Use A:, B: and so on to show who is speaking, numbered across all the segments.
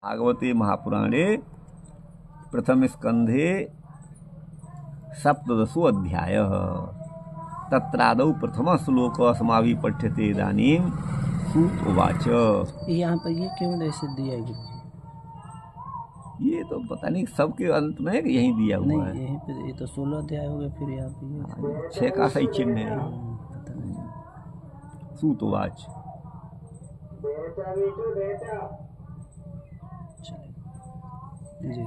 A: भागवते महापुराणे प्रथम स्कंधे सप्तदशो अध्यायः तत्रादौ प्रथम श्लोक अस्माभिः पठ्यते इदानीं सूत उवाच।
B: यहाँ पर ये क्यों ऐसे दिया है गुरु जी?
A: ये तो पता नहीं सबके अंत में यहीं दिया हुआ
B: नहीं,
A: है।
B: यहीं पे ये तो 16 अध्याय हो गए, फिर यहाँ पे ये
A: 6 का सही चिन्ह है।
B: पता नहीं।
A: सूत उवाच।
B: जी।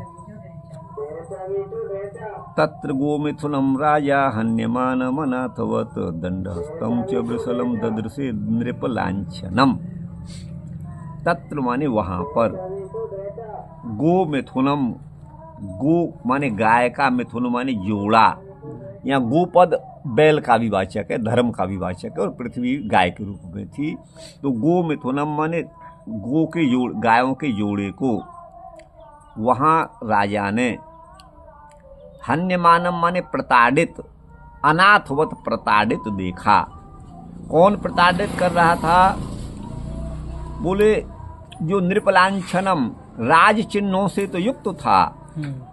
A: तत्र गोमिथुनं राजा हन्यमानमनाथवत् दंडहस्तं च वृषलं ददृशे नृपलांछनम्। तत्र माने वहाँ पर, गोमिथुनम, गो माने गाय का, मिथुन माने जोड़ा। यहाँ गोपद बैल का भी वाचक है, धर्म का भी वाचक है, और पृथ्वी गाय के रूप में थी। तो गो मिथुनम माने गो के जोड़, गायों के जोड़े को वहाँ राजा ने, हन्यमानम माने प्रताड़ित, अनाथवत प्रताड़ित देखा। कौन प्रताड़ित कर रहा था? बोले जो नृपलांछनम, राज चिन्हों से तो युक्त था,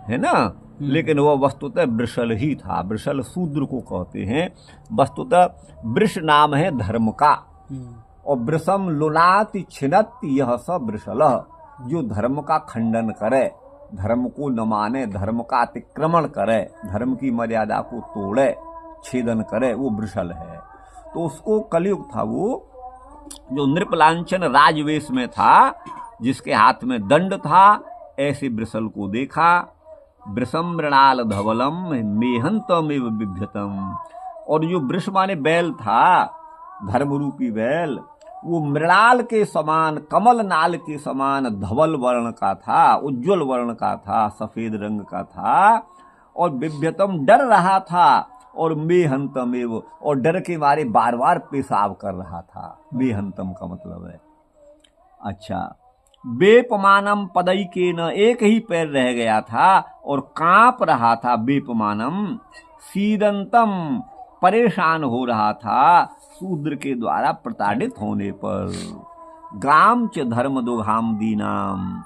A: है ना, लेकिन वह वस्तुतः वृषल ही था। वृषल शूद्र को कहते हैं। वस्तुतः वृष नाम है धर्म का, और वृषम लुनाति छिनत्ति यह स वृषलः। जो धर्म का खंडन करे, धर्म को न माने, धर्म का अतिक्रमण करे, धर्म की मर्यादा को तोड़े, छेदन करे, वो वृषल है। तो उसको कलयुग था, वो जो नृपलांछन राजवेश में था, जिसके हाथ में दंड था, ऐसे वृषल को देखा। वृषम मृणाल धवलम मेहंतमेव बिभ्यतम। और जो वृष माने बैल था, धर्मरूपी बैल, वो मृणाल के समान, कमल नाल के समान धवल वर्ण का था, उज्जवल वर्ण का था, सफेद रंग का था, और बिभ्यतम डर रहा था, और मेहंतमेव, और डर के मारे बार बार पेशाब कर रहा था। मेहंतम का मतलब है, अच्छा, बेपमानम पदई के न, एक ही पैर रह गया था और कांप रहा था। बेपमानम सीदंतम, परेशान हो रहा था शूद्र के द्वारा प्रताड़ित होने पर। गाम च धर्म दोहाम दीनाम,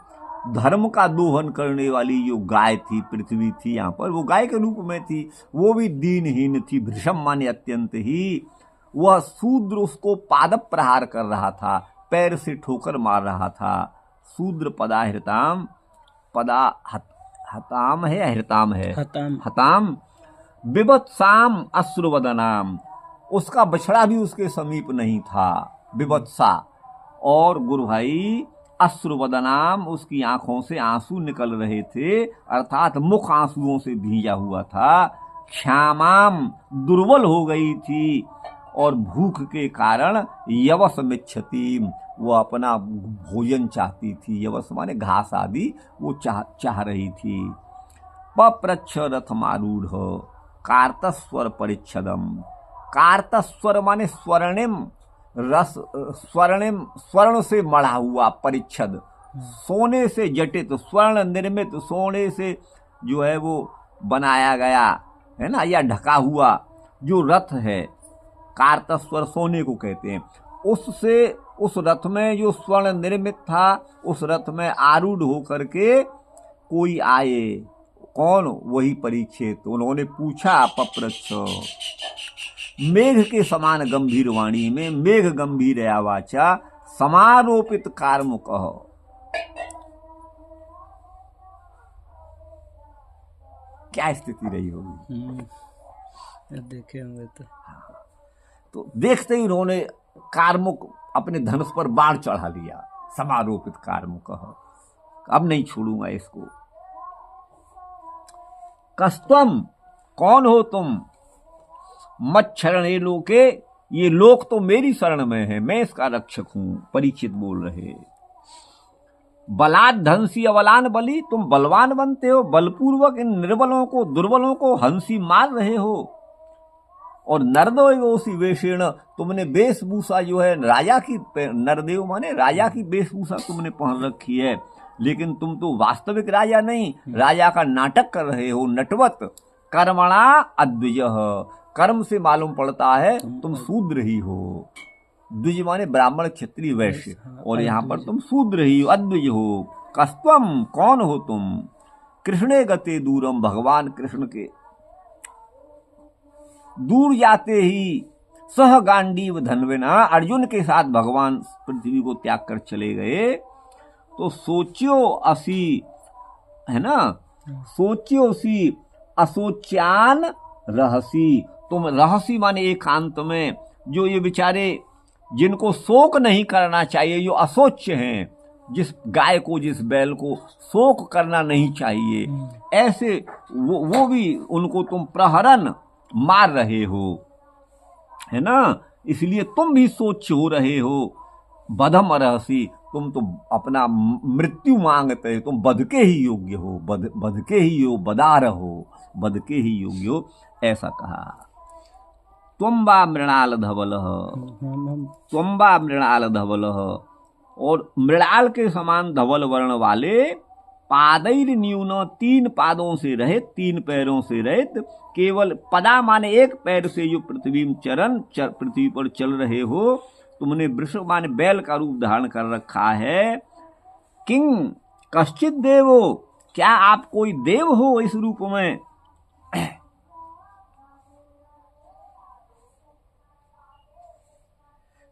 A: धर्म का दोहन करने वाली जो गाय थी, पृथ्वी थी, यहाँ पर वो गाय के रूप में थी, वो भी दीनहीन थी। भृशम माने अत्यंत ही। वह शूद्र उसको पादप प्रहार कर रहा था, पैर से ठोकर मार रहा था। शूद्र पदाहृताम, पदा हताम है या हृताम है?
B: हताम।
A: हताम विवत्साम अश्रुवदनाम, उसका बछड़ा भी उसके समीप नहीं था, विवत्सा। और गुरु भाई अश्रुवदनाम, उसकी आंखों से आंसू निकल रहे थे, अर्थात मुख आंसुओं से भींजा हुआ था। क्षामाम, दुर्बल हो गई थी, और भूख के कारण यवस मिच्छति, वो अपना भोजन चाहती थी। यवस माने घास आदि वो चाह रही थी। पप्रच्छ रथमारूढ़ कार्तस्वर परिच्छदम, कार्तस्वर माने स्वर्णिम, रस स्वर्णिम, स्वर्ण से मढ़ा हुआ, परिच्छद सोने से जटित, स्वर्ण निर्मित, सोने से जो है वो बनाया गया है ना, या ढका हुआ जो रथ है, कार्तस्वर सोने को कहते हैं। उससे, उस रथ में जो स्वर्ण निर्मित था, उस रथ में आरूढ़ होकर के कोई आए। कौन? वही परीक्षित। उन्होंने पूछा, पप्रच्छ, मेघ के समान गंभीर वाणी में, मेघ गंभीर आवाचा, समारोपित कार्मुकः, क्या स्थिति रही होगी?
B: देखे होंगे
A: तो देखते ही उन्होंने कार्मुक अपने धनुष पर बाण चढ़ा लिया। समारोपित कार्मुकः, अब नहीं छोड़ूंगा इसको। कस्तम, कौन हो तुम? मच्छरणे लोके, ये लोक तो मेरी शरण में है, मैं इसका रक्षक हूं। परीक्षित बोल रहे। बलात् धंसी अबलान बली, तुम बलवान बनते हो, बलपूर्वक इन निर्बलों को, दुर्बलों को हंसी मार रहे हो। और नरदेवोसी वेषेण, तुमने वेशभूषा जो है राजा की, नरदेव माने राजा की वेशभूषा तुमने पहन रखी है, लेकिन तुम तो वास्तविक राजा नहीं, राजा का नाटक कर रहे हो। नटवत कर्मणा अद्विजः, कर्म से मालूम पड़ता है तुम शूद्र ही हो। द्विज माने ब्राह्मण क्षत्रिय वैश्य, और यहाँ पर तुम शूद्र ही हो, अद्विज हो। कस्त्वम, कौन हो तुम? कृष्णे गते दूरम, भगवान कृष्ण के दूर जाते ही सह गांडीव धन्विना, अर्जुन के साथ भगवान पृथ्वी को त्याग कर चले गए। तो सोचियो असी, है ना, सोचियो सी असोच्यान रहसी, तुम रहसी माने एकांत में, जो ये बेचारे जिनको शोक नहीं करना चाहिए, जो असोच्य हैं, जिस गाय को जिस बैल को शोक करना नहीं चाहिए, ऐसे वो भी उनको तुम प्रहरन मार रहे हो, है ना, इसलिए तुम भी सोच हो रहे हो। बधम रहसी, तुम तो अपना मृत्यु मांगते हो, तुम बध के ही योग्य हो, बध के ही हो, बदार हो, बध के ही योग्य हो, ऐसा कहा। त्वं वा मृणाल धवलः, त्वं वा मृणाल धवलः, और मृणाल के समान धवल वर्ण वाले, पादैर न्यून, 3 पादों से रहित, 3 पैरों से रहित, केवल पदा माने 1 पैर से जो पृथ्वी में पृथ्वी पर चल रहे हो, तुमने वृषभ माने बैल का रूप धारण कर रखा है। किंग कश्चित देवो, क्या आप कोई देव हो इस रूप में?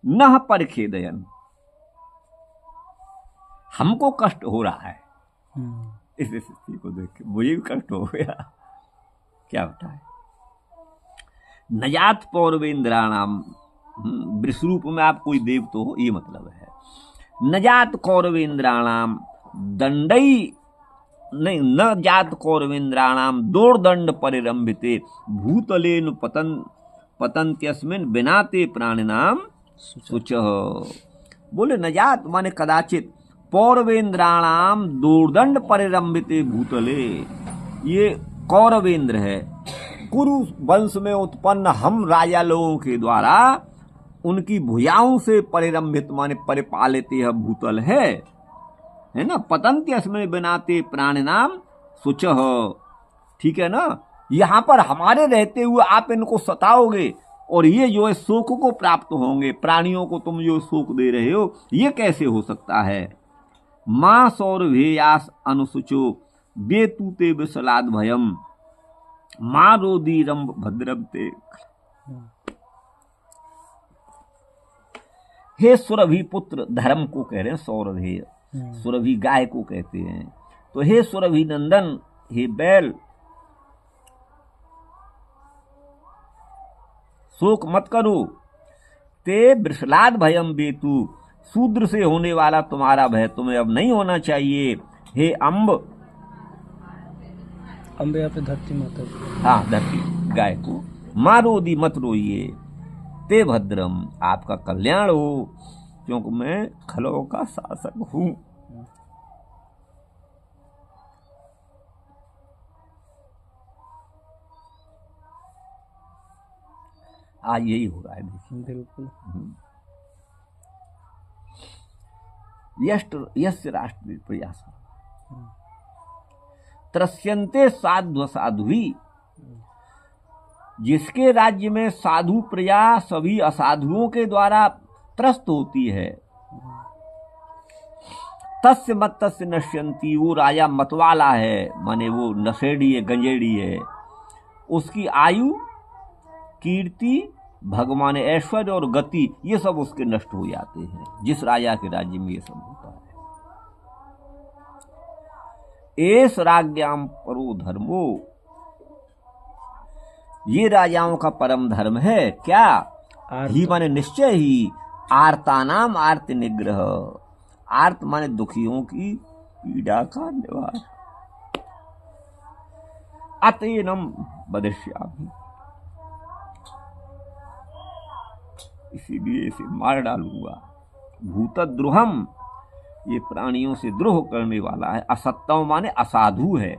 A: नह परिखेदयन, हमको कष्ट हो रहा है इस स्थिति को देख के, मुझे भी कष्ट हो गया, क्या बताए। नजात पौरवेंद्राणाम, विश्वरूप में आप कोई देव तो हो, ये मतलब है। नजात कौरवेंद्राणाम दंडई, नहीं, न जात कौरवेंद्राणाम दोर्दंड परिरंभिते भूतलेन पतंत्यस्मिन बिनाते प्राणिनाम शुचः। बोले नजात माने कदाचित, पौरवेंद्राणाम दोर्दंड परिरंभिते भूतले, ये कौरवेंद्र है, कुरु वंश में उत्पन्न हम राजा लोगों के द्वारा उनकी भुजाओं से परिरंभित माने परिपालित यह भूतल है ना। पतंती अस्मिन् बिनाते प्राणिनाम शुचः, ठीक है ना। यहाँ पर हमारे रहते हुए आप इनको सताओगे और ये जो है शोक को प्राप्त होंगे, प्राणियों को तुम जो शोक दे रहे हो, ये कैसे हो सकता है। मां सौरभेयास अनुसुचो बेतूते विसलाद भयम, मां रोदीरम भद्रवते। हे सुरभि पुत्र, धर्म को कह रहे हैं सौरभेय, सुरभि गाय को कहते हैं। तो हे सुरभि नंदन, हे बैल, शोक मत करो। ते वृषलाद भयम बेतु, शूद्र से होने वाला तुम्हारा भय तुम्हें अब नहीं होना चाहिए। हे अम्ब,
B: अम्ब यहाँ पे धरती माता,
A: हाँ धरती गाय को, मारोदी मत रोइए। ते भद्रम, आपका कल्याण हो, क्योंकि मैं खलों का शासक हूं। आज यही हो रहा है, देखिए
B: बिल्कुल।
A: यस्य राष्ट्र प्रयास त्रस्यन्ते साध्व साध्वी, जिसके राज्य में साधु प्रजा सभी असाधुओं के द्वारा त्रस्त होती है। तस्य मत तस्य नश्यंती, वो राजा मतवाला है, माने वो नशेड़ी है, गंजेड़ी है। उसकी आयु, कीर्ति, भगवान ऐश्वर्य और गति, ये सब उसके नष्ट हो जाते हैं। जिस राजा के राज्य में ये सब होता है। एस राज्ञाम परो धर्मो, ये राजाओं का परम धर्म है। क्या? ही माने निश्चय ही, आर्तानाम आर्त निग्रह, आर्त माने दुखियों की पीड़ा का निवारण। अतेनम बदश्यामि, इसीलिए इसे मार डालूंगा। भूतद्रोहम, ये प्राणियों से द्रोह करने वाला है। असत्तम माने असाधु है।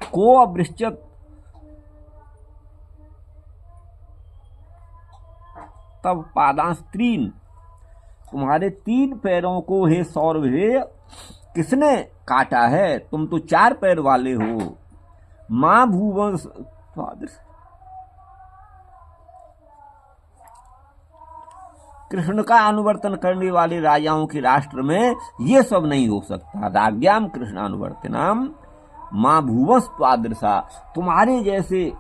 A: को अवृश्चत, तब पादांस्त्रीन, तुम्हारे 3 पैरों को हे सौरभेय किसने काटा है? तुम तो 4 पैर वाले हो। मां भूवंश, कृष्ण का अनुवर्तन करने वाले राजाओं के राष्ट्र में ये सब नहीं हो सकता। राज्ञाम कृष्णानुवर्तनम माँ भुवस त्वादृशा, तुम्हारे जैसे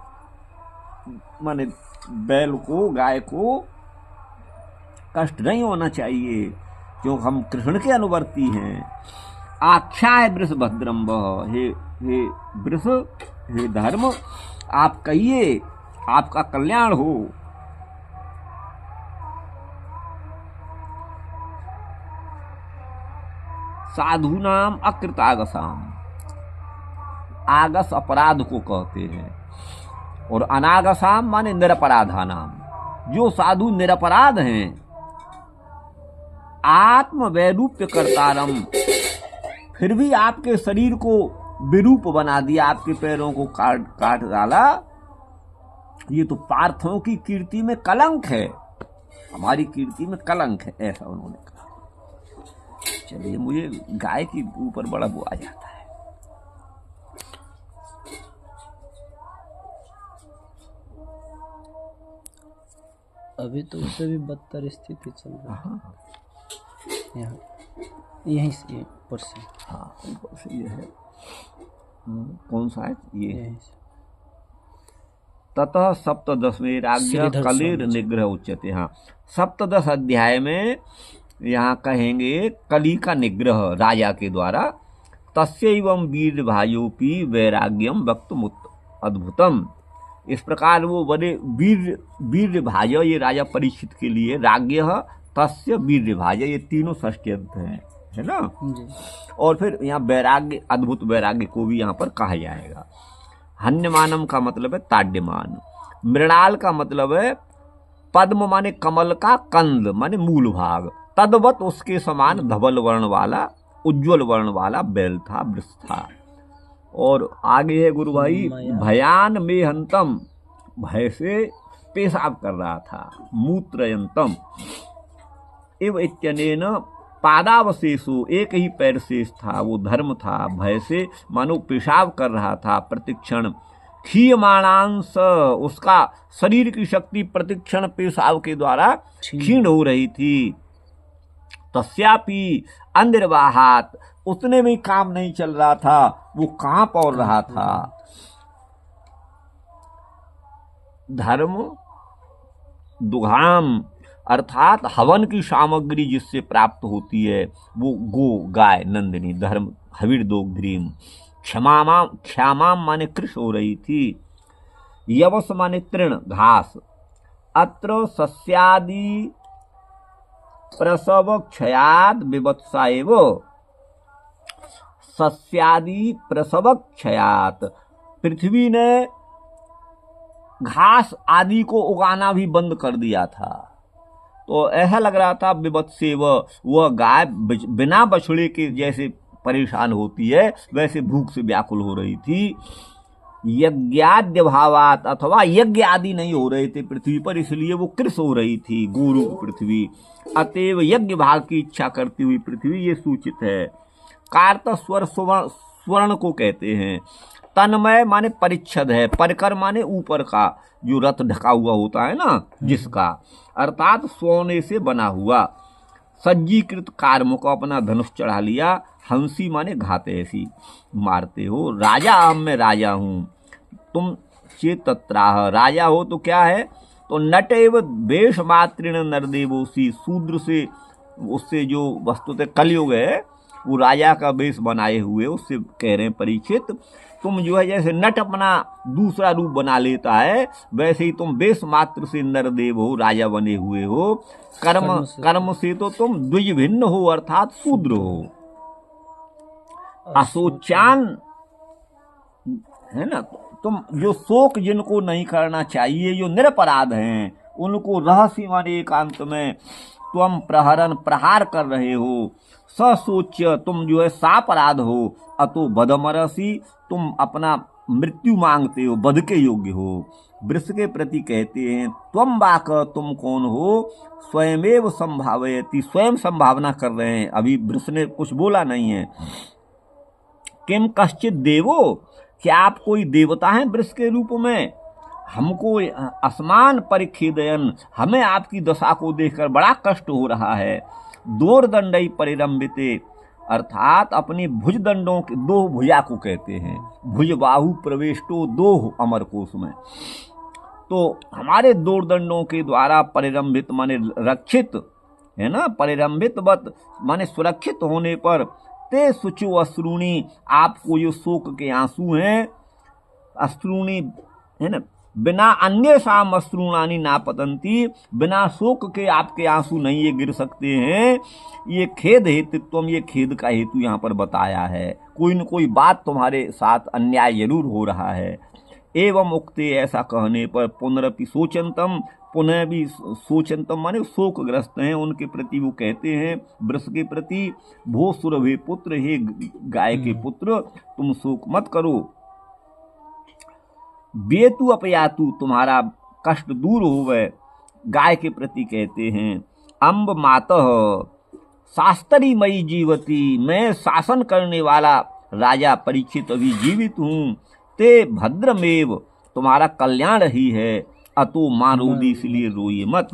A: माने बैल को, गाय को कष्ट नहीं होना चाहिए, क्यों हम कृष्ण के अनुवर्ती हैं। आख्याय वृष भद्रम वह, हे वृष, हे धर्म, आप कहिए आपका कल्याण हो। साधु नाम अकृतागसाम, आगस अपराध को कहते हैं, और अनागसाम माने निरपराधा नाम, जो साधु निरपराध हैं। आत्म वैरूप्य कर्तारम, फिर भी आपके शरीर को विरूप बना दिया, आपके पैरों को काट डाला, ये तो पार्थों की कीर्ति में कलंक है, हमारी कीर्ति में कलंक है, ऐसा उन्होंने कहा। चलिए, मुझे गाय के ऊपर बड़ा वो आ जाता है।
B: अभी तो उससे भी बदतर स्थिति चल रही है। यहीं से ऊपर से,
A: हाँ ऊपर से ये है, कौन सा है ये? ततः सप्तदशवें राज्य कलिर निग्रह उच्यते। हाँ, सप्तदश अध्याय में यहाँ कहेंगे कली का निग्रह राजा के द्वारा। तस्यैवं वीर भाइयोपि वैराग्यम वक्तुम अद्भुतम, इस प्रकार वो बड़े वीर भाज, ये राजा परीक्षित के लिए राज्य तस्य वीर भाज, ये तीनों षष्ठी अंत है ना जी। और फिर यहाँ वैराग्य, अद्भुत वैराग्य को भी यहाँ पर कहा जाएगा। हन्यमानम का मतलब है ताड्यमान, मृणाल का मतलब है पद्म माने कमल का कंद माने मूल भाग, तद्वत उसके समान धवल वर्ण वाला, उज्ज्वल वर्ण वाला बैल था, वृष था। और आगे है गुरु भाई, भयान में हंतम, भय से पेशाब कर रहा था, मूत्रयंतम एव इत्यनेन पादावशेषो, एक ही पैर शेष था, वो धर्म था, भय से मानो पेशाब कर रहा था प्रतिक्षण। क्षीयमाणांश, उसका शरीर की शक्ति प्रतिक्षण पेशाब के द्वारा क्षीण हो रही थी। तस्यापि अंदरवाहात, उतने में काम नहीं चल रहा था, वो कांप और रहा था। धर्म दुघाम, अर्थात हवन की सामग्री जिससे प्राप्त होती है, वो गो, गाय, नंदिनी, धर्म हविर दोग्ध्रीम। क्षमाम माने कृष हो रही थी। यवस माने तृण, घास। अत्र सस्यादि प्रसव क्षयाद विवत्सा एव, सस्यादि प्रसव क्षयात, पृथ्वी ने घास आदि को उगाना भी बंद कर दिया था। तो ऐसा लग रहा था विवत्से, वह गाय बिना बछड़े के जैसे परेशान होती है, वैसे भूख से व्याकुल हो रही थी। यज्ञाद्य भावात, अथवा यज्ञ आदि नहीं हो रहे थे पृथ्वी पर, इसलिए वो कृष हो रही थी, गोरूप पृथ्वी। अतएव यज्ञ भाग की इच्छा करती हुई पृथ्वी, ये सूचित है। कार्त स्वर, स्वर्ण को कहते हैं। तन्मय माने परिच्छद है, परकर माने ऊपर का, जो रथ ढका हुआ होता है ना जिसका, अर्थात सोने से बना हुआ। सज्जीकृत कार्म को अपना धनुष चढ़ा लिया। हंसी माने घाते, ऐसी मारते हो। राजा अहम, मैं राजा हूँ, तुम चेतत्राह, राजा हो तो क्या है, तो नट एव वेश मातृण नरदेवोसी, शूद्र से, उससे जो वस्तुतः कलयुग है, वो राजा का वेश बनाए हुए, उससे कह रहे हैं परीक्षित, तुम जो है जैसे नट अपना दूसरा रूप बना लेता है, वैसे ही तुम वेश मात्र से नरदेव हो, राजा बने हुए हो। कर्म से तो तुम द्विज भिन्न हो, अर्थात शूद्र हो। अशोचान है ना, तुम जो शोक जिनको नहीं करना चाहिए, जो निरपराध हैं, उनको रहस्य माने एकांत में तुम प्रहार कर रहे हो। ससोच्य, तुम जो है सापराध हो। अतो बदमरसी, तुम अपना मृत्यु मांगते हो, बध के योग्य हो। वृष के प्रति कहते हैं, त्वम वाक, तुम कौन हो। स्वयमेव संभावयति, स्वयं संभावना कर रहे हैं, अभी वृष ने कुछ बोला नहीं है। किम कश्चित देवो, क्या आप कोई देवता हैं वृष के रूप में। हमको असमान परिखेदयन, हमें आपकी दशा को देखकर बड़ा कष्ट हो रहा है। दोर्दंडई परिरंबिते, अर्थात अपनी भुजदंडों के, दो भुजा को कहते हैं, भुज बाहु प्रवेशो दो अमर कोश में, तो हमारे दोर्दंडों के द्वारा परिरंभित माने रक्षित है ना, परिरंभित वत माने सुरक्षित होने पर, ते सुचो अश्रुणी, आपको जो शोक के आंसू हैं, अश्रुणी है ना, बिना अन्य शाम अश्रुणानी ना पतंती, बिना शोक के आपके आंसू नहीं ये गिर सकते हैं। ये खेद हेतुत्व, ये खेद का हेतु यहाँ पर बताया है, कोई न कोई बात तुम्हारे साथ अन्याय जरूर हो रहा है। एवं उक्ते, ऐसा कहने पर, पुनरपि सोचंतम, पुनः भी सोचंतम माने शोकग्रस्त हैं, उनके प्रति वो कहते हैं वृष के प्रति, भो सुरभे पुत्र, हे गाय के पुत्र तुम शोक मत करो। बेतु अपयातु, तुम्हारा कष्ट दूर होवे, गाय के प्रति कहते हैं। अम्ब मातः शास्त्री मई जीवती, मैं शासन करने वाला राजा परीक्षित अभी जीवित हूँ। ते भद्रमेव, तुम्हारा कल्याण ही है। अतो मारोदी, इसलिए रोइए मत।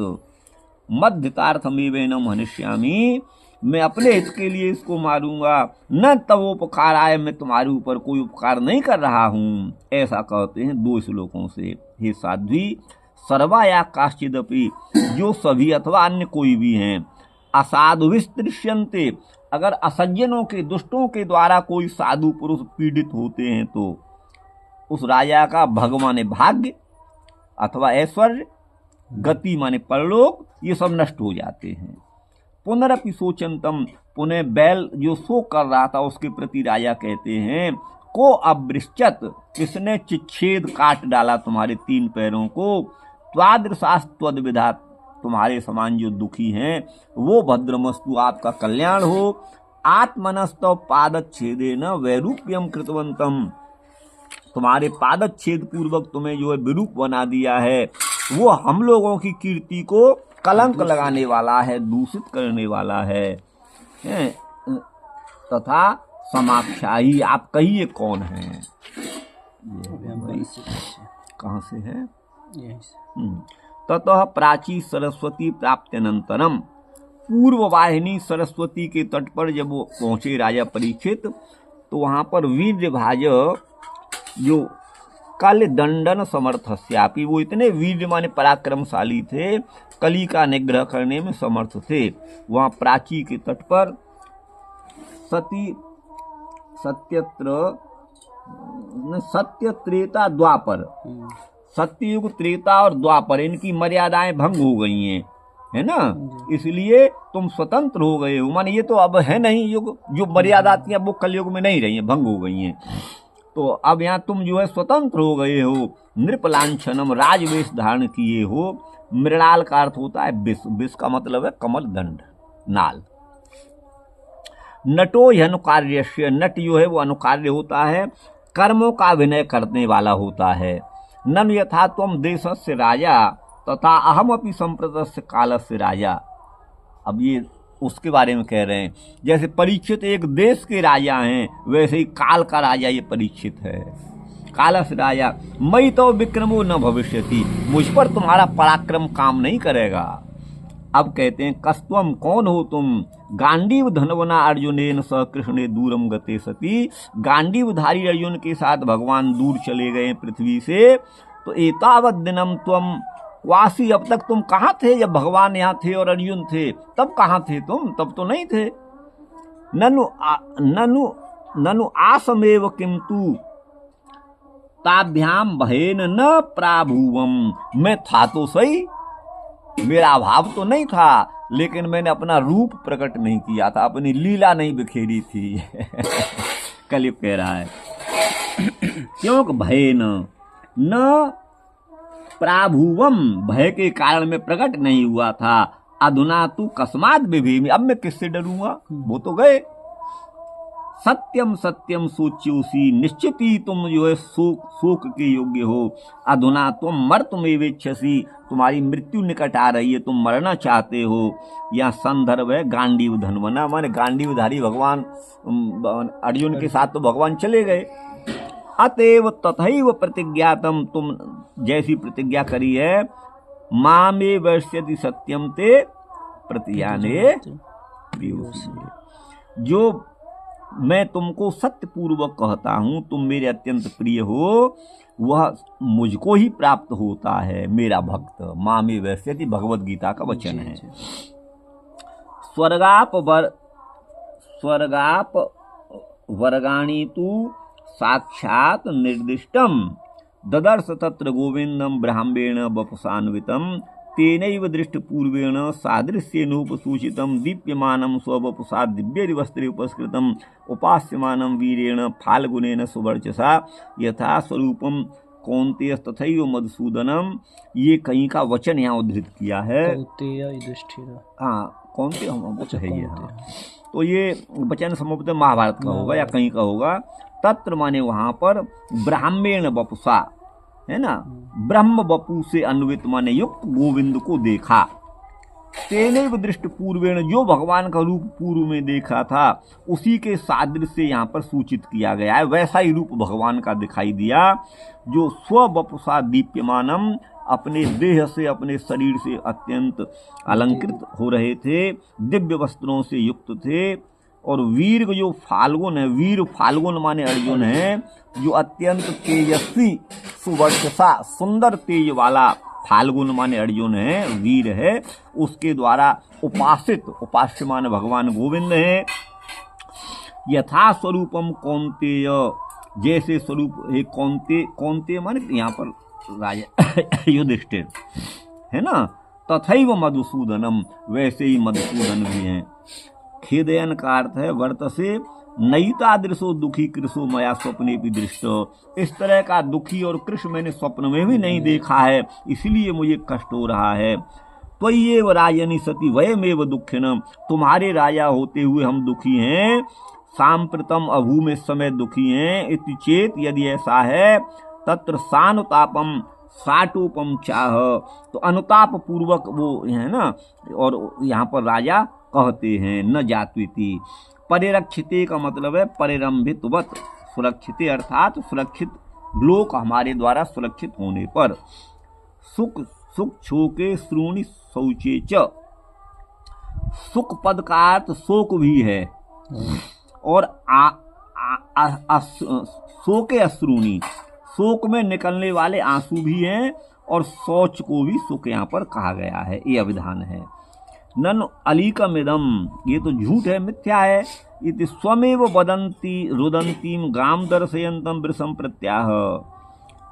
A: मध्यतार्थमेव न मनुष्यामी, मैं अपने हित के लिए इसको मारूंगा। न तब उपकार आए, मैं तुम्हारे ऊपर कोई उपकार नहीं कर रहा हूँ, ऐसा कहते हैं 2 श्लोकों से। हे साध्वी, सर्वा या काश्चिदपि, जो सभी अथवा अन्य कोई भी हैं, असाधु विस्तृष्यन्ते, अगर असज्जनों के, दुष्टों के द्वारा कोई साधु पुरुष पीड़ित होते हैं तो उस राजा का भग माने भाग्य अथवा ऐश्वर्य, गति माने परलोक, ये सब नष्ट हो जाते हैं। पुनरपि सोचंतम, पुनः बैल जो शोक कर रहा था उसके प्रति राजा कहते हैं, को अवृश्चत, किसने चिच्छेद काट डाला तुम्हारे 3 पैरों को। त्वादृशास्त्वद विधा, तुम्हारे समान जो दुखी हैं वो भद्रमस्तु, आपका कल्याण हो। आत्मनस्तव पादच्छेदेन वैरूप्यम कृतवंतम, तुम्हारे पादच्छेद पूर्वक तुम्हें जो है विरूप बना दिया है, वो हम लोगों की कीर्ति को कलंक लगाने वाला है, दूषित करने वाला है। तथा समाख्यायी, आप कहिए कौन है? कहाँ से है? ततः प्राची सरस्वती प्राप्त्यनंतरम, पूर्व वाहिनी सरस्वती के तट पर जब वो पहुंचे राजा परीक्षित, तो वहां पर वीर्यभाज जो कल दंडन समर्थस्यापि, वो इतने वीर माने पराक्रमशाली थे, कली का निग्रह करने में समर्थ थे। वहाँ प्राची के तट पर सत्य त्रेता द्वापर, सत्ययुग त्रेता और द्वापर, इनकी मर्यादाएं भंग हो गई हैं, है ना, इसलिए तुम स्वतंत्र हो गए हो। माने ये तो अब है नहीं युग, जो मर्यादा थी अब वो कलयुग में नहीं रही है, भंग हो गई हैं। तो अब यहाँ तुम जो है स्वतंत्र हो गए हो। नृपलांछनम, राजवेश धारण किए हो। मृणाल का अर्थ होता है विष, विष का मतलब है कमल दंड, नाल। नटो यह अनुकार्यस्य, नट जो है वो अनुकार्य होता है, कर्मों का अभिनय करने वाला होता है। नन यथा त्वम देशस्य राजा तथा अहम अपि संप्रतस्य कालस्य राजा। अब ये उसके बारे में कह रहे हैं, जैसे परीक्षित एक देश के राजा हैं, वैसे ही काल का राजा ये परीक्षित है। कालस राजा, मई तो विक्रमो न भविष्यति, मुझ पर तुम्हारा पराक्रम काम नहीं करेगा। अब कहते हैं कस्तम, कौन हो तुम? गांडीव धनवना अर्जुनेन स कृष्णे दूरम गते सती, गांडीवधारी अर्जुन के साथ भगवान दूर चले गए पृथ्वी से। तो एतावत दिनम त्वम वासी, अब तक तुम कहाँ थे जब भगवान यहाँ थे और अर्जुन थे? तब कहाँ थे तुम? तब तो नहीं थे। ननु आसमेव किंतु ताभ्याम भयेन न प्राभुवम, मैं था तो सही, मेरा अभाव तो नहीं था, लेकिन मैंने अपना रूप प्रकट नहीं किया था, अपनी लीला नहीं बिखेरी थी। कलिप कह रहा है क्यों? भयेन न प्राभुवम, भय के कारण में प्रकट नहीं हुआ था। अधुना तू कस्मात विभीमि, अब मैं किससे डरूंगा? वो तो गए। सत्यम सत्यम सोच्योसी, निश्चित ही तुम जो है शोक के योग्य हो। अधुना तुम मर्तुमेवेच्छसि, तुम्हारी मृत्यु निकट आ रही है, तुम मरना चाहते हो। यह संदर्भ है गांडीव धनवना, माने गांडीवधारी भगवान अर्जुन के साथ तो भगवान चले गए। अतएव तथैव प्रतिज्ञातम, तुम जैसी प्रतिज्ञा करी है, मामे वैश्यति सत्यम ते प्रतियाने प्रियोसी। जो मैं तुमको सत्य पूर्वक कहता हूँ, तुम मेरे अत्यंत प्रिय हो, वह मुझको ही प्राप्त होता है, मेरा भक्त। मामे वैश्यति भगवत गीता का वचन है। स्वर्गाप वर्गाणि तु साक्षात निर्दिष्टम ददर्श तत्र गोविंदम ब्राह्मेण वपुषान्वितम तेनैव दृष्टपूर्वेण सादृश्येनोपसूचितं दीप्यमानं स्ववपुषा दिव्यैर्वस्त्रे उपस्कृतम् उपास्यमानं वीरेण फाल्गुनेन सुवर्चसा यथा स्वरूपम कौन्तेयस्तथैव मधुसूदनम। ये कहीं का वचन यहाँ उद्धृत किया है। हाँ, कौन्तेय कुछ है ये। हाँ, तो ये वचन संभवतः महाभारत का होगा या कहीं का होगा। तत्र माने वहाँ पर ब्राह्मेण वपुषा, है ना, ब्रह्म वपु से अन्वित माने युक्त गोविंद को देखा। तेनैव दृष्ट पूर्वेण, जो भगवान का रूप पूर्व में देखा था उसी के सादृश्य से यहाँ पर सूचित किया गया है। वैसा ही रूप भगवान का दिखाई दिया, जो स्ववपुषा दीप्यमानम, अपने देह से अपने शरीर से अत्यंत अलंकृत हो रहे थे, दिव्य वस्त्रों से युक्त थे। और वीर जो फाल्गुन है, वीर फाल्गुन माने अर्जुन है, जो अत्यंत तेजस्वी सुवर्चसा सुंदर तेज वाला फाल्गुन माने अर्जुन है, वीर है, उसके द्वारा उपासित, उपास्य माने भगवान गोविंद है। यथा स्वरूपम कौन्तेय, जैसे स्वरूप है कौन्तेय, कौन्तेय माने यहाँ पर राजा युधिष्ठिर है ना, तथैव मधुसूदनम, वैसे ही मधुसूदन भी हैं। खेदयन का अर्थ है वर्तसे नैतादृशो दुखी कृषो मया स्वप्ने भी दृष्ट, इस तरह का दुखी और कृष्ण मैंने स्वप्न में भी नहीं देखा है, इसलिए मुझे कष्ट हो रहा है। त्वय्येव राजनि सती वयमेव दुःखिनम, तुम्हारे राजा होते हुए हम दुखी हैं। सांप्रतम अभू में समय दुखी हैं। इति चेत, यदि ऐसा है, तत्र सानुतापम साटोपम चाह, तो अनुताप पूर्वक वो है ना, और यहाँ पर राजा कहते हैं न जात्विति। परिरक्षिते का मतलब है परिरंभितवत, सुरक्षित अर्थात सुरक्षित, लोक हमारे द्वारा सुरक्षित होने पर। सुख सुख छोके श्रोणि शौचे च, सुख पद का अर्थ शोक भी है, और शोके अश्रूणी, शोक में निकलने वाले आंसू भी हैं, और शौच को भी सुख यहाँ पर कहा गया है, ये अभिधान है। नन अलीकमिदम, ये तो झूठ है, मिथ्या है। इति स्वमेव वदन्ति रुदन्तीम गाम दर्शयन्तम वृषम प्रत्याह,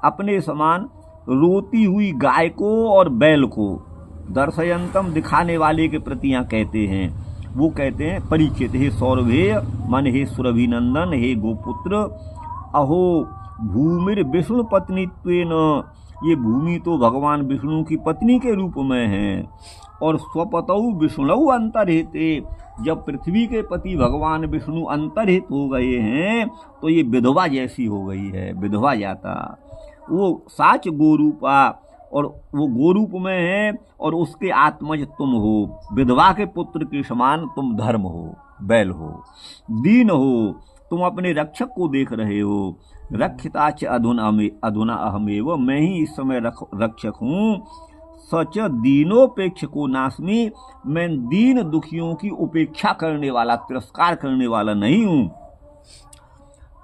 A: अपने समान रोती हुई गाय को और बैल को, दर्शयन्तम दिखाने वाले के प्रति यहाँ कहते हैं, वो कहते हैं परीक्षित, हे सौरभेय मन, हे सुरभिनंदन, हे गोपुत्र, अहो भूमिर विष्णु पत्नीत्वेन, ये भूमि तो भगवान विष्णु की पत्नी के रूप में है। और स्वपतौ विष्णु अंतर्हिते, जब पृथ्वी के पति भगवान विष्णु अंतर्हित हो गए हैं तो ये विधवा जैसी हो गई है, विधवा जाता। वो साच गोरूपा, और वो गोरूप में है, और उसके आत्मज तुम हो, विधवा के पुत्र के समान तुम धर्म हो, बैल हो, दीन हो, तुम अपने रक्षक को देख रहे हो। रक्षिताच अधुना अहमेव, मैं ही इस समय रक्षक हूँ। सच दीनोपेक्षको नास्मि, मैं दीन दुखियों की उपेक्षा करने वाला, तिरस्कार करने वाला नहीं हूँ।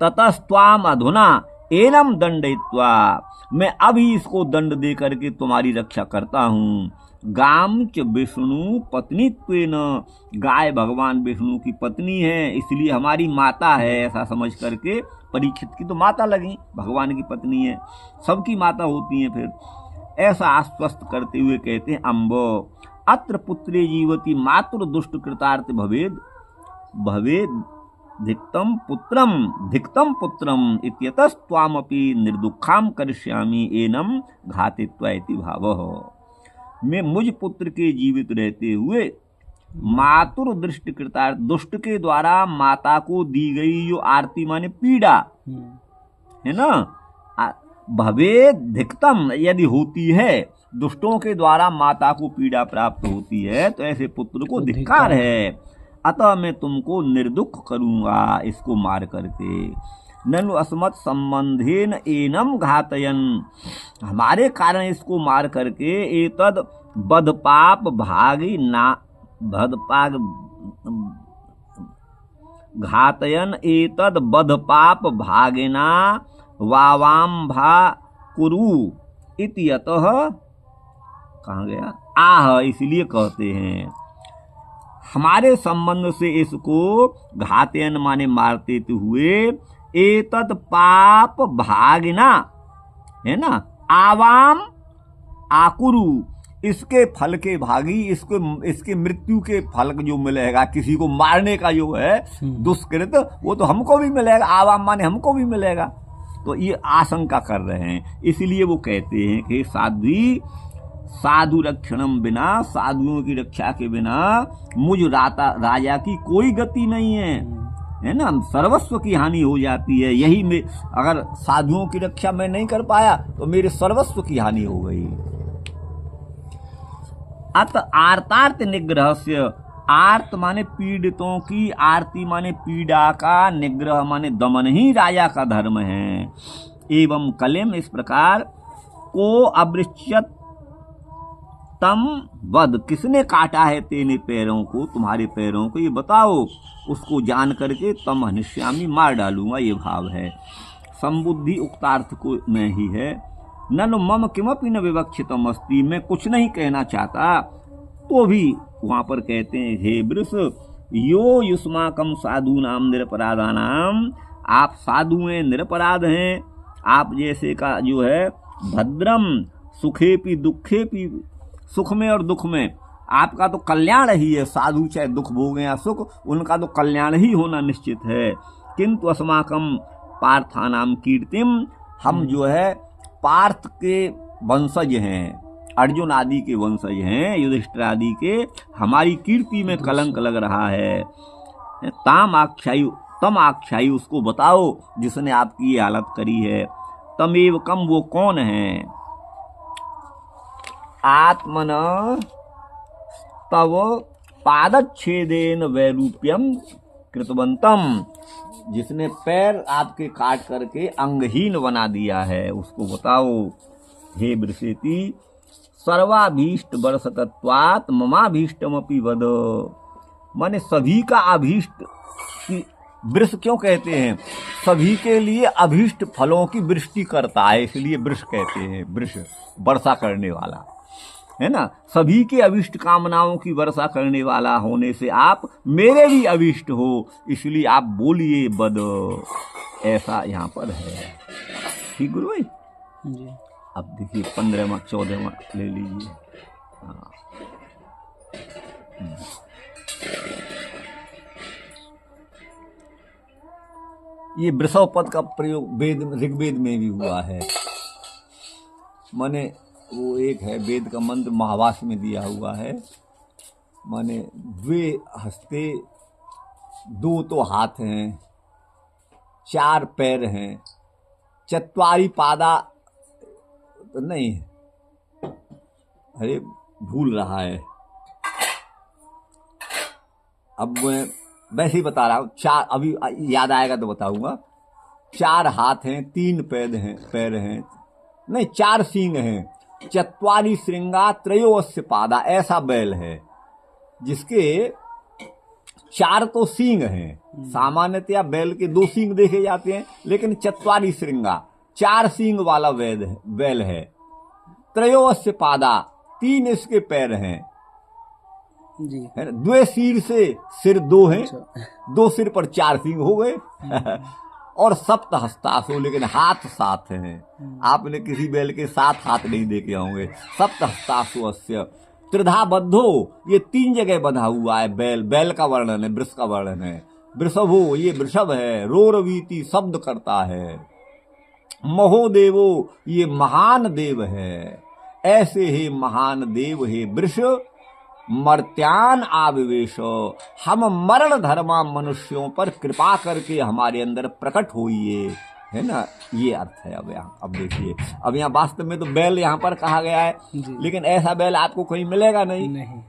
A: ततस्त्वाम अधुना एनम दंडयित्वा, मैं अभी इसको दंड दे करके तुम्हारी रक्षा करता हूँ। गाम च विष्णु पत्नीत्वेन, गाय भगवान विष्णु की पत्नी है, इसलिए हमारी माता है, ऐसा समझ करके। परीक्षित की तो माता लगी, भगवान की पत्नी है, सबकी माता होती है। फिर ऐसा आश्वस्त करते हुए कहते हैं, अम्ब अत्र पुत्रे जीवती मातुर दुष्ट कृतार्थ भवेद भवेद धिक्तम पुत्रम इत्यतस्त्वामपि निर्दुखाम करिष्यामि एनम घातित्वा इति भावः। मैं मुझ पुत्र के जीवित रहते हुए मातुर दृष्ट कृतार्थ, दुष्ट के द्वारा माता को दी गई जो आरती माने पीड़ा है ना, भवेद धिक्तम, यदि होती है, दुष्टों के द्वारा माता को पीड़ा प्राप्त होती है तो ऐसे पुत्र को धिक्कार है। अतः मैं तुमको निर्दुख करूंगा इसको मार करके। ननु अस्मत् संबंधेन एनम घातयन, हमारे कारण इसको मार करके एतद बदपाप भागी ना बदपाग घातयन एतद बदपाप भागिना वावाम्भा कुरु इति यतः, कहाँ गया, आह, इसलिए कहते हैं हमारे संबंध से इसको घातयन माने मारते हुए, एतद पाप भागिना है ना, आवाम आकुरु, इसके फल के भागी, इसके मृत्यु के फल जो मिलेगा, किसी को मारने का जो है दुष्कृत, वो तो हमको भी मिलेगा, आवाम माने हमको भी मिलेगा। तो ये आशंका कर रहे हैं, इसलिए वो कहते हैं कि साधु रक्षणम बिना, साधुओं की रक्षा के बिना मुझ राजा की कोई गति नहीं है ना, सर्वस्व की हानि हो जाती है। यही में अगर साधुओं की रक्षा मैं नहीं कर पाया तो मेरे सर्वस्व की हानि हो गई। अत आर्तार्थ निग्रह से, आर्त माने पीड़ितों की, आरती माने पीड़ा का, निग्रह माने दमन ही राजा का धर्म है। एवं कलेम, इस प्रकार, को अवृश्यत तम वध, किसने काटा है तेने पैरों को, तुम्हारे पैरों को, ये बताओ, उसको जान करके तम हनिष्यामी, मार डालूंगा, ये भाव है। संबुद्धि उक्तार्थ को में ही है। ननु मम किमपि न विवक्षितम अस्ति, मैं कुछ नहीं कहना चाहता, तो भी वहां पर कहते हैं हे वृष, यो युष्माकम साधु नाम निरपराधा नाम, आप साधु हैं, निरपराध हैं, आप जैसे का जो है भद्रम सुखेपि दुखेपि, सुख में और दुख में आपका तो कल्याण ही है, साधु चाहे दुख भोगें या सुख, उनका तो कल्याण ही होना निश्चित है। किंतु अस्माकम पार्थानाम कीर्तिम, हम जो है पार्थ के वंशज हैं, अर्जुन आदि के वंशज हैं, युधिष्ठिर आदि के, हमारी कीर्ति में कलंक लग रहा है। तम आख्यायु, उसको बताओ जिसने आपकी ये हालत करी है। तमेव कम, वो कौन है। आत्मन तव पादच्छेदेन वैरूप्यम कृतवंतम, जिसने पैर आपके काट करके अंगहीन बना दिया है, उसको बताओ। हे वृषेति, सर्वाभीष्ट वर्षकत्वात् ममाभीष्टमपि वद, माने सभी का अभीष्ट की वृष क्यों कहते हैं, सभी के लिए अभीष्ट फलों की वृष्टि करता है, इसलिए वृष कहते हैं। वृष वर्षा करने वाला है ना, सभी के अभीष्ट कामनाओं की वर्षा करने वाला होने से आप मेरे भी अभीष्ट हो, इसलिए आप बोलिए बद, ऐसा यहाँ पर है। ठीक गुरु भाई
B: जी।
A: अब देखिए 15वां 14वां ले लीजिए। हाँ, ये वृषभ पद का प्रयोग वेद ऋग्वेद में भी हुआ है। माने वो एक है वेद का मंत्र महाभाष्य में दिया हुआ है, माने वे हस्ते, दो तो हाथ हैं, चार पैर हैं, चत्वारी पादा नहीं, अरे भूल रहा है, अब मैं वैसे ही बता रहा हूँ, चार, अभी याद आएगा तो बताऊंगा। चार हाथ हैं, तीन पैर हैं, नहीं चार सींग हैं, चत्वारी श्रृंगा त्रयोस्य पादा, ऐसा बैल है जिसके चार तो सींग हैं। सामान्यतया बैल के दो सींग देखे जाते हैं, लेकिन चत्वारी श्रृंगा, चार सींग वाला बैल है। त्रयोस्य पादा, तीन इसके पैर हैं
B: जी,
A: है ना। द्वे सिर से, सिर दो हैं, दो सिर पर चार सींग हो गए। और सप्त हस्तासो, लेकिन हाथ सात हैं। आपने किसी बैल के 7 हाथ नहीं देखे होंगे। सप्त हस्तासो अस्य त्रिधा बद्धो, ये 3 जगह बंधा हुआ है बैल का वर्णन है, वृष का वर्णन है। वृषभो, ये वृषभ है, रोरवीति शब्द करता है। महोदेवो, ये महान देव है। ऐसे ही महान देव हे वृष, मर्त्यान आविवेश, हम मरण धर्मा मनुष्यों पर कृपा करके हमारे अंदर प्रकट होइए, है ना, ये अर्थ है। अब यहाँ अब देखिए, अब यहाँ वास्तव में तो बैल यहाँ पर कहा गया है, लेकिन ऐसा बैल आपको कहीं मिलेगा नहीं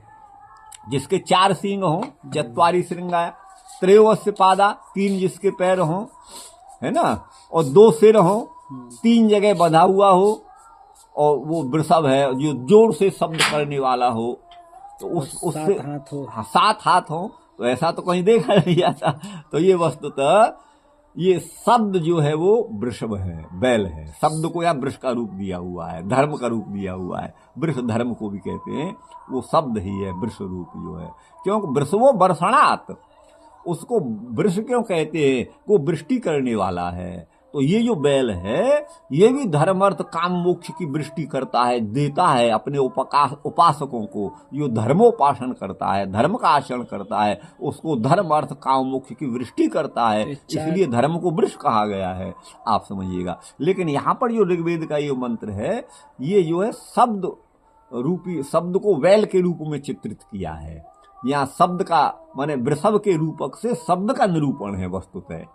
A: जिसके 4 सींग हों, चत्वारी श्रृंगा, त्रयोस्य पादा, 3 जिसके पैर हों, है ना, और 2 सिर हो, 3 जगह बंधा हुआ हो, और वो वृषभ है जो जोर से शब्द करने वाला हो, तो उससे
B: 7 हाथ हो।
A: हाँ 7 हाथ हो, तो ऐसा तो कहीं देखा नहीं जाता। तो ये वस्तुतः ये शब्द जो है वो वृषभ है, बैल है। शब्द को यहाँ वृष का रूप दिया हुआ है, धर्म का रूप दिया हुआ है, वृष धर्म को भी कहते हैं, वो शब्द ही है वृष रूप जो है। क्योंकि वृषवो वर्षणात्, उसको वृष क्यों कहते हैं, वो वृष्टि करने वाला है। तो ये जो बैल है ये भी धर्म अर्थ काम मोक्ष की वृष्टि करता है, देता है अपने उपासकों को, जो धर्मोपासन करता है, धर्म का आचरण करता है, उसको धर्म अर्थ काम मोक्ष की वृष्टि करता है, इसलिए धर्म को वृष कहा गया है, आप समझिएगा। लेकिन यहाँ पर जो ऋग्वेद का ये मंत्र है, ये जो है शब्द रूपी, शब्द को बैल के रूप में चित्रित किया है। यहाँ शब्द का माने वृषभ के रूपक से शब्द का निरूपण है वस्तुतः।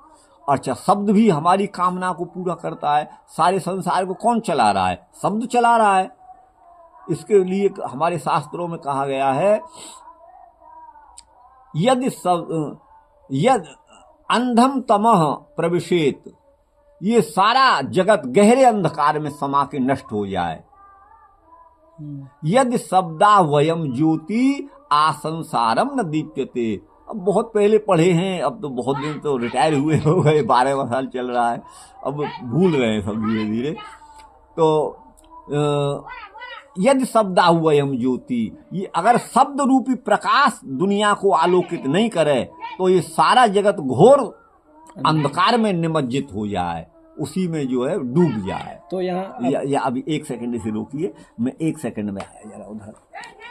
A: अच्छा, शब्द भी हमारी कामना को पूरा करता है। सारे संसार को कौन चला रहा है, शब्द चला रहा है। इसके लिए हमारे शास्त्रों में कहा गया है, यद अंधम तमः प्रविशेत, ये सारा जगत गहरे अंधकार में समा के नष्ट हो जाए। यदि शब्दा वयम ज्योति आसंसारम न दीप्यते। अब बहुत पहले पढ़े हैं, अब तो बहुत दिन तो रिटायर हुए हो गए, 12वां साल चल रहा है, अब भूल रहे हैं सब धीरे धीरे। तो यदि शब्दा वयम ज्योति, ये अगर शब्द रूपी प्रकाश दुनिया को आलोकित नहीं करे तो ये सारा जगत घोर अंधकार में निमज्जित हो जाए, उसी में जो है डूब जाए।
B: तो यहाँ
A: या अभी 1 सेकंड से रोकिए, मैं 1 सेकंड में आया जरा उधर।